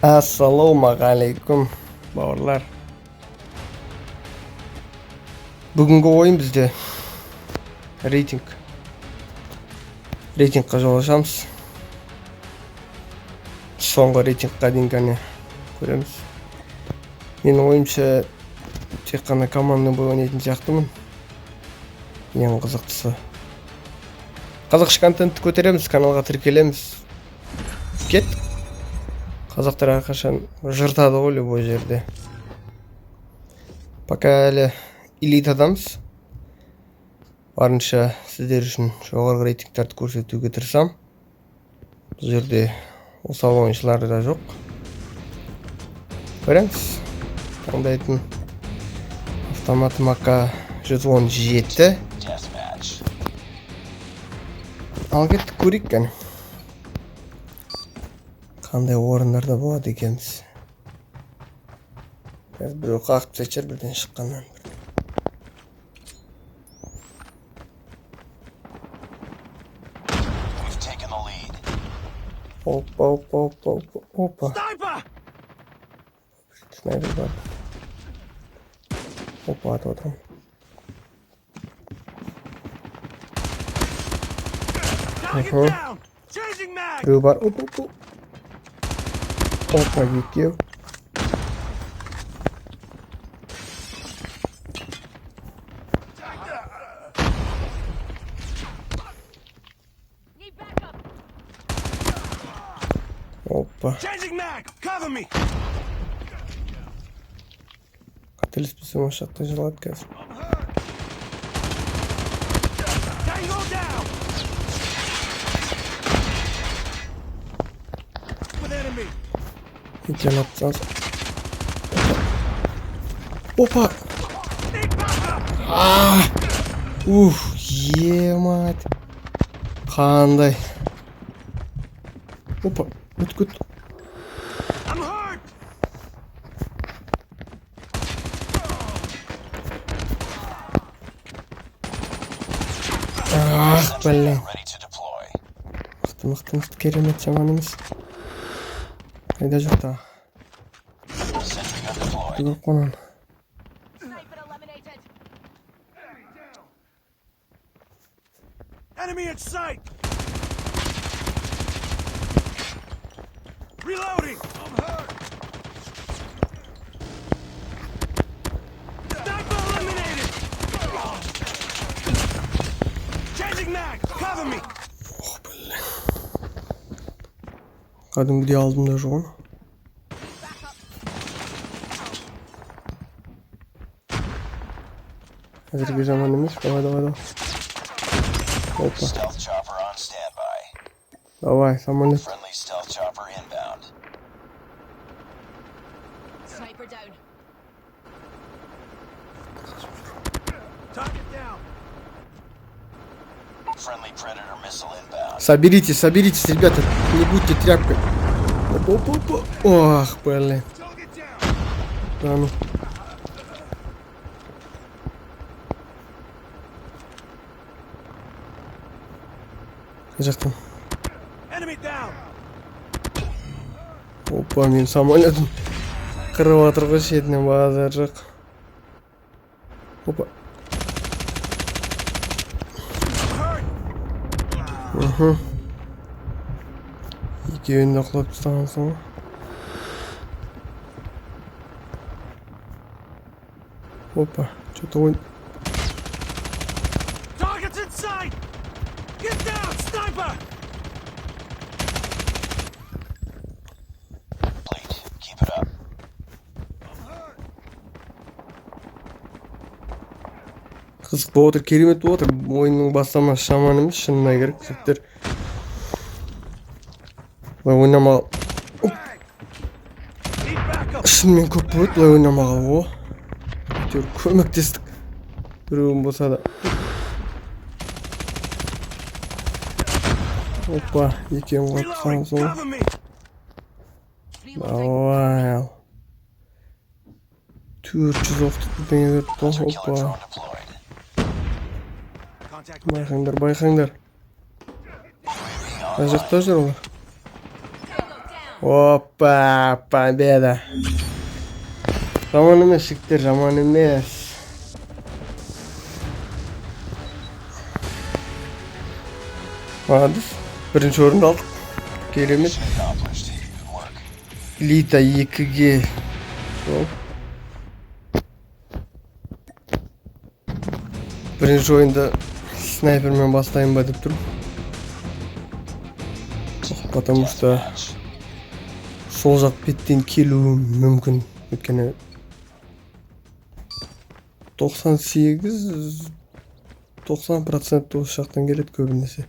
Ассалаумағалейкум бауырлар. Бүгінгі ойын бізде рейтингқа жолашамыз. Соңғы рейтингқа дейін ғана көреміз. Менің ойымша тек қана командный бой ойнайтын сияқтымын. Ең қызықтысы. Қазақша контентті көтереміз, каналға тіркелеміз. Кеттік. Қазақтар әрқашан жыртады ғой любой жерде. Пока әлі элитадамыз. Барынша сіздер үшін жоғарғы рейтингтерді көрсетуге тырысам. Бұл жерде осал ойыншылар да жоқ. Көреміз. Таңдайтын автоматым АК-117. Ал кеттік көрейік кәне. Қандай орындарда болады екенбіз. Біреу қағып сәчер бірден шыққаннан. Опа. Снайпер бар. Опа, атып отырмын. Біреу бар. Опа, екеу. Опа. Қателеспесем осы жақта жылады қазір. Екен атсаңыз. Опа! Е-мать! Қандай? Опа! Өт. Блин. Мықты керемет жаман емес. Қайда жоқта? Көріп қонан. Enemy in sight. Reloading. I'm hurt. Sniper eliminated. Changing mag. Cover me. Блин. Кәдімгідей алдымда жоғын. Әзірге жаман емес, давай. Опа. Давай, самолет. Соберитесь, ребята, не будьте тряпкой. Опа. Ох, блин. Да ну. Жақтан. Опа, мен самолетім қырып атыр ғой шетінен базар жоқ. Опа. Екеуін де құлап тастаған соң. Опа, что-то ойын. Қызық болып отыр, керемет болып отыр. Ойынның бастамасы жаман емес, шынына керек. Жігіттер былай ойнамағал. Шынымен көп болады, былай ойнамағал. Әйтеуір көмектестік. Біреуін болса да. Опа, екеуін қойып соң. Давай ал. 400 оқты бірдеңе берді. Опа. Байқаңдар. Ай жақта жүр олар. Опа, победа. Жаман емес жігіттер, жаман емес. Молодец. Бірінші орынды алдық. Керемет. Элита 2-ге. Бірінші ойында снайпермен бастайын ба деп тұрмын. Потому что сол жақ беттен келуі мүмкін. Өйткені 98-90% осы жақтан келеді көбінесе.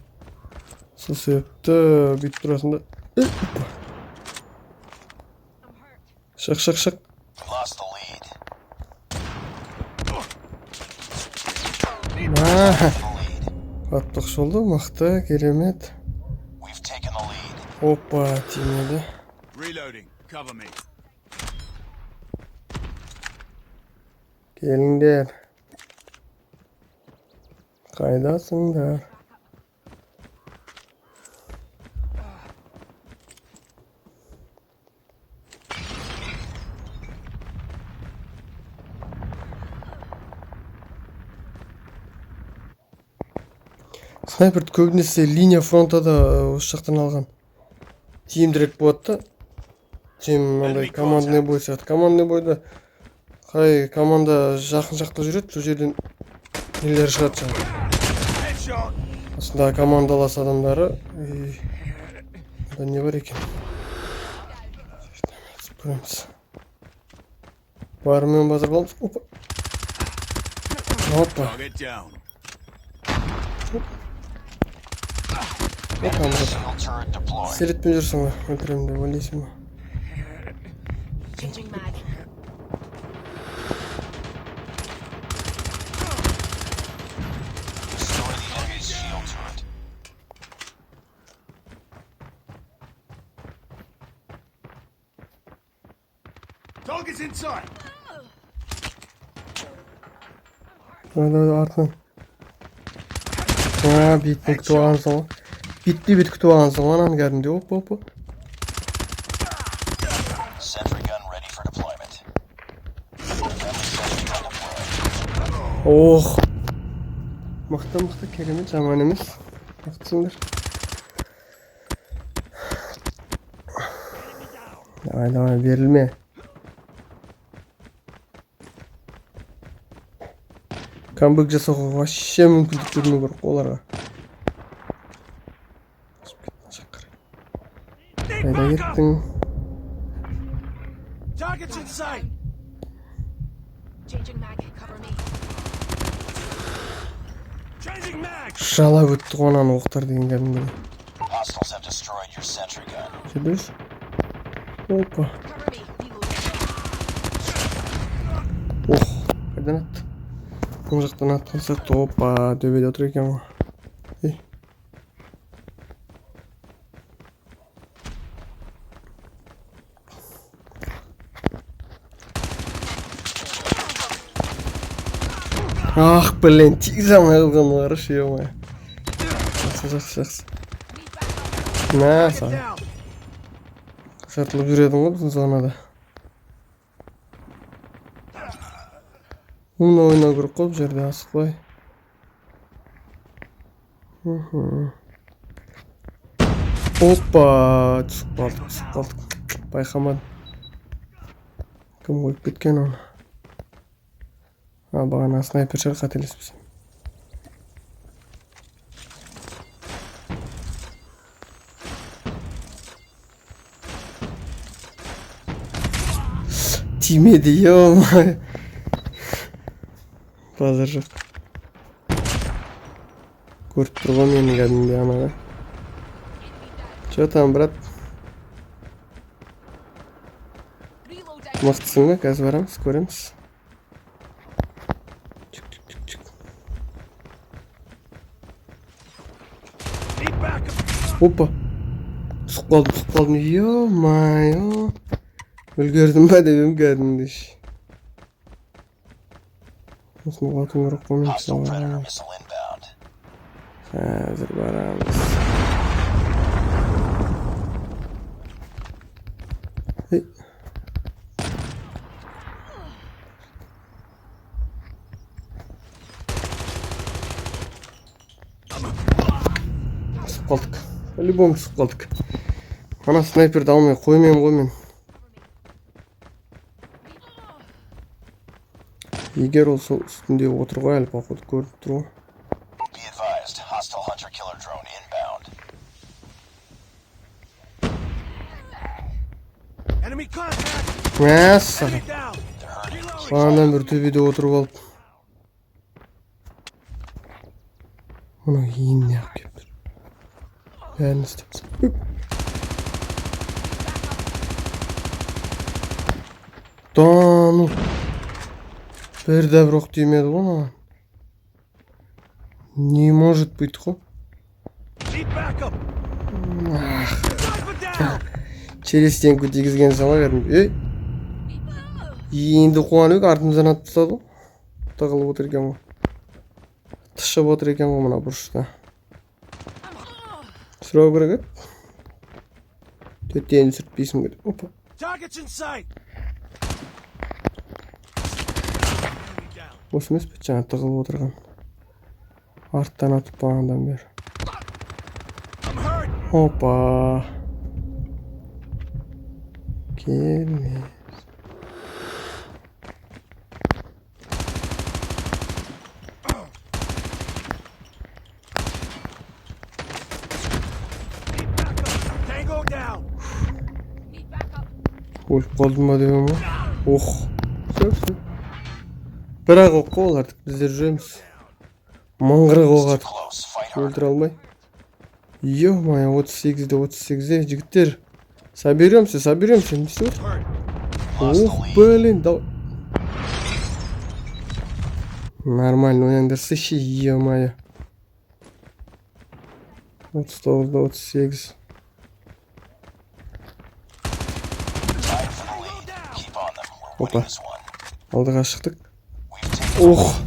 Сол себепті бүйтіп тұрасында. Шық. Аттық жолды, мықты, керемет. Опа, тимеді. Reloading. Cover me. Келіңдер. Қайдасыңдар? Снайперді көбінесе линия фронтада осы жақтан алған. Тиімдірек болады да. Чем мынандай командный бой сияқты. Командный бойда қай команда жақын жақта жүреді, сол жерден нелер шығады жаңағы. Headshot. Осында командалас адамдары. Бұнда не бар екен? Көреміз. Барымен базар боламыз. Опа. Target down. Опа, мұрат. Селетпен жүрсің ба? Өлтірем деп ойлайсың ба? Changing mag. Target's inside. Артынан. Биттен күтіп алғансың ғой. Бит күтіп алғансың ғой, ананың кәдімде. Опа. Ох. Мықты, керемет, жаман емес. Мықтысыңдар. Давай, берілме. Камбэк жасауға вообще мүмкіндік бермеу керек оларға. Қайда кеттің? Target's inside. Changing mag. Cover me. Changing mag. Шала өтті ғонан оқтар деген кәдімгі. Hostiles have destroyed your sentry gun. Жүрдіңіз? Опа. Cover me. Reloading. Ох, қайдан атты? Бұл жақтан атқан сияқты. Опа, дөбеде отыр екен ғой. Ах, блин, тигіз алмай қалған ғарыш, ё-моё. Жақсы. На, саған. Down. Қашартылып жүредің ғой біздің зонада. Оны ойнау керек қой бұл жерде, асықпай. Опа, түсіп қалдық. Байқамадым. Кім қойып кеткен оны? Бағана снайпер шығар, қателеспесем. Тимеді, ё-моё. Базар жоқ. Көріп тұр ғой мені кәдімгі анаға. Чё там, брат? Reloading. Мықтысың ба? Қазір барамыз, көреміз. Need backup. Опа. Түсіп қалдым. Ё-моё. Үлгердім ба деп кәдімгі. Осыны атың керек қоймен Hostile Predator түсіп. missile inbound. Қазір барамыз. Ей. Түсіп қалдық. По-любому түсіп қалдық. Ана снайперді алмай қоймайым ғой мен. Егер ол сол үстінде отыр ғой, әлі походу көріп тұр ғой. Be advised, hostile hunter-killer drone inbound. Enemy contact. Мәссаған. Enemy down. Reloading. Бағанадан бір төбеде отырып алып. Мұны иініне ақ кеп тұр. Бәрін істепсің. Тану. Бір дәбір оқ тимеді ғой маған. Не может быть ғой? Need backup. Sniper down. Черестен көтегізген сала кәдім. Ей! Енді қуанып артымыздан атып тастады ғой. Тығылып отыр екен ғой. Тышып отыр екен ғой мына бұрышта. Сұрау керек еді. Төтені сүртпейсің керек. Опа. Targets in sight. Осы емес пе жаңа тығылып отырған. Арттан атып бағандан бері. I'm hurt. Опа. Келмес. Tango down. Need backup. Өліп қалдым ба деген ғой. Ох. Все. Бірақ оқ қой оларды біздер жүреміз. Мыңғырық оқ атып Close, fight hard. өлтіре алмай. Ё-моё, 38-де жігіттер. Соберемся. Не істеп отыр? Hurt. Ух, блин, давай. Нормально ойнаңдар, сыщи, ё-моё. 39-38. Tied for the lead. Keep on them. We're Опа. winning this one. Алдыға шықтық. We've taken Ох.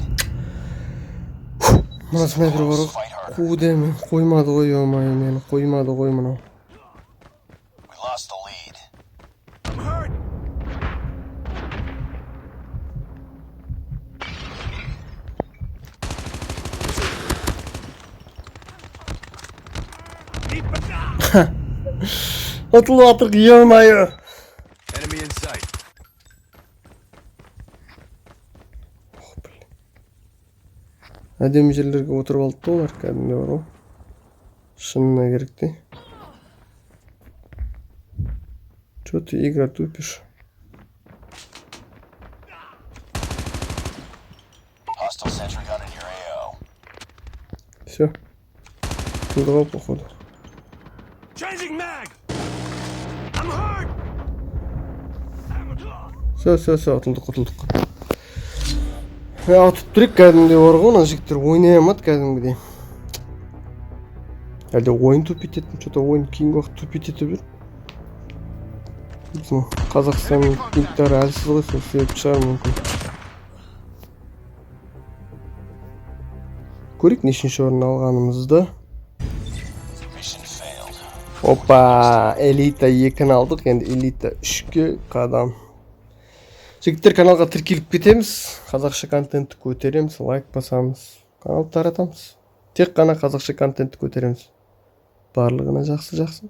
Мына снайпер бар ғой. Қуды мен. Қоймады ғой, ё-моё, мені қоймады ғой мынау. We lost the lead. I'm hurt. Need backup. Атылып атырық, ё-моё. Enemy in sight. Әдемі жерлерге отырып алды да олар кәдімгі бар ғой. Шынына керек те. Чё ты, игра, тупишь? Hostile sentry gun in your AO. Все. Туда походу. Changing mag. I'm hurt. Все, атылдық. Атып тұрек кәдімде бар ғой, мына жігіттер ойнай алмады кәдімгідей. Әлде ойын тупить еттім, что-то ойын кейінгі уақыт тупить етіп жүр. Біздің Қазақстанның пинктары әлсіз ғой, сол себеп шығар мүмкін. Көрейік нешінші орын алғанымызды. Mission failed. Опа, элита 2-ні алдық, енді элита 3-ке қадам. Жігіттер, каналға тіркеліп кетеміз, қазақша контентті көтереміз, лайк басамыз, каналды таратамыз. Тек қана қазақша контентті көтереміз. Барлығына жақсы.